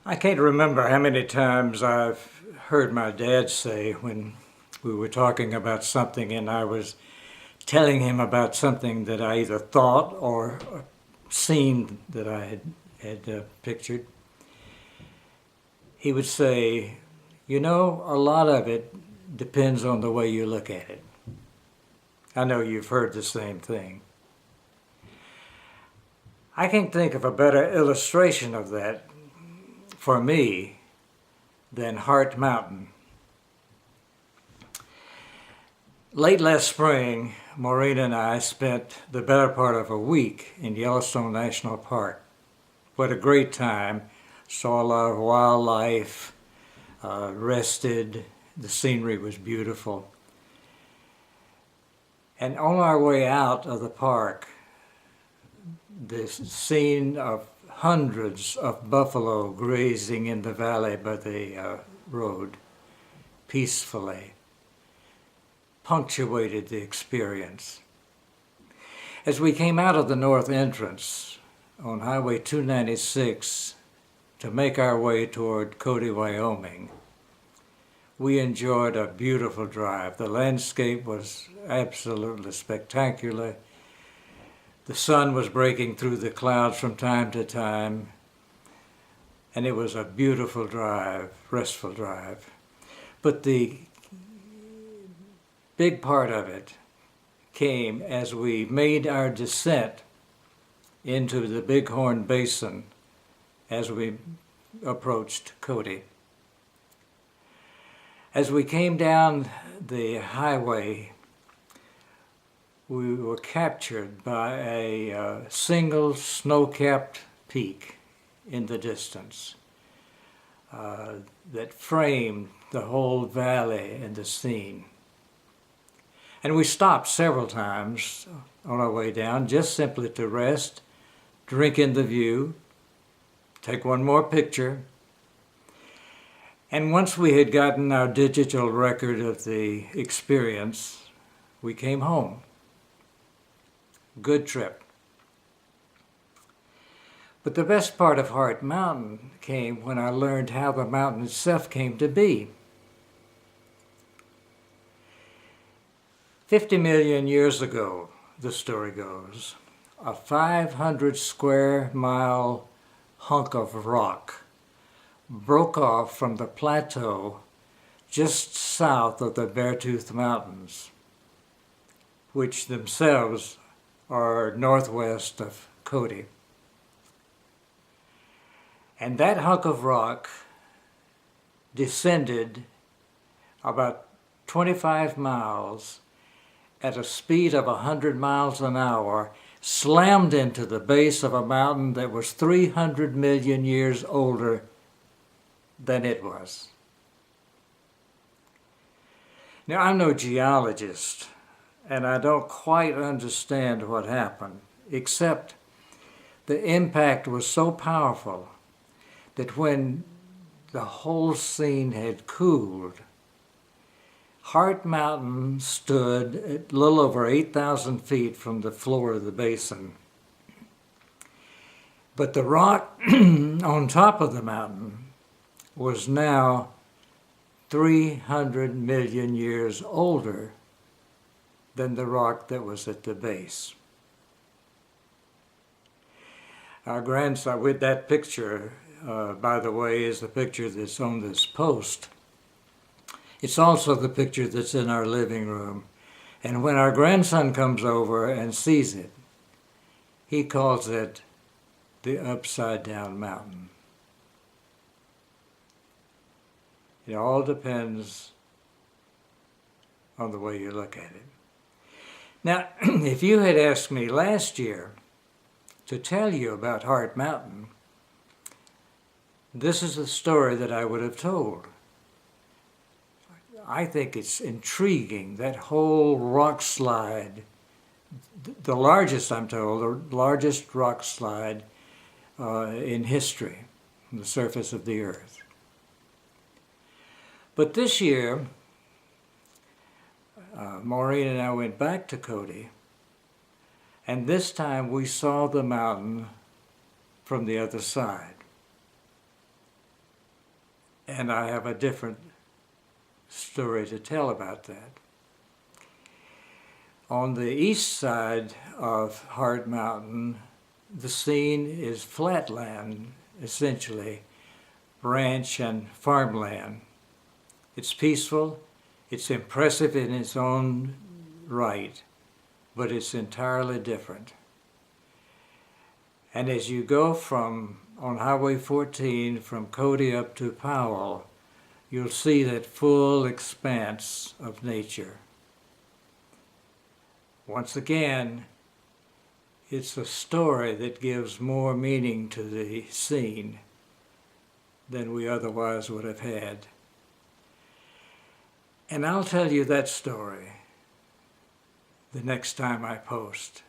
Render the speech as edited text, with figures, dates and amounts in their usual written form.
I can't remember how many times I've heard my dad say when we were talking about something and I was telling him about something that I either thought or seen that I had pictured. He would say, "You know, a lot of it depends on the way you look at it." I know you've heard the same thing. I can't think of a better illustration of that for me than Heart Mountain. Late last spring, Maureen and I spent the better part of a week in Yellowstone National Park. What a great time. Saw a lot of wildlife, rested, the scenery was beautiful. And on our way out of the park, the scene of hundreds of buffalo grazing in the valley by the road peacefully punctuated the experience. As we came out of the north entrance on Highway 296 to make our way toward Cody, Wyoming, we enjoyed a beautiful drive. The landscape was absolutely spectacular. The sun was breaking through the clouds from time to time, and it was a beautiful drive, restful drive. But the big part of it came as we made our descent into the Bighorn Basin as we approached Cody. As we came down the highway, we were captured by a single snow-capped peak in the distance that framed the whole valley and the scene. And we stopped several times on our way down just simply to rest, drink in the view, take one more picture. And once we had gotten our digital record of the experience, we came home. Good trip. But the best part of Heart Mountain came when I learned how the mountain itself came to be. 50 million years ago, the story goes, a 500 square mile hunk of rock broke off from the plateau just south of the Beartooth Mountains, which themselves are northwest of Cody. And that hunk of rock descended about 25 miles at a speed of 100 miles an hour, slammed into the base of a mountain that was 300 million years older than it was. Now, I'm no geologist, and I don't quite understand what happened, except the impact was so powerful that when the whole scene had cooled, Heart Mountain stood at a little over 8,000 feet from the floor of the basin. But the rock on top of the mountain was now 300 million years older than the rock that was at the base. Our grandson, with that picture, by the way, is the picture that's on this post. It's also the picture that's in our living room. And when our grandson comes over and sees it, he calls it the Upside Down Mountain. It all depends on the way you look at it. Now, if you had asked me last year to tell you about Heart Mountain, this is the story that I would have told. I think it's intriguing, that whole rock slide, the largest, I'm told, the largest rock slide in history on the surface of the earth. But this year, Maureen and I went back to Cody, and this time we saw the mountain from the other side. and I have a different story to tell about that. On the east side of Hart Mountain, the scene is flatland, essentially, ranch and farmland. It's peaceful, it's impressive in its own right, but it's entirely different. And as you go on Highway 14 from Cody up to Powell, you'll see that full expanse of nature. Once again, it's a story that gives more meaning to the scene than we otherwise would have had. And I'll tell you that story the next time I post.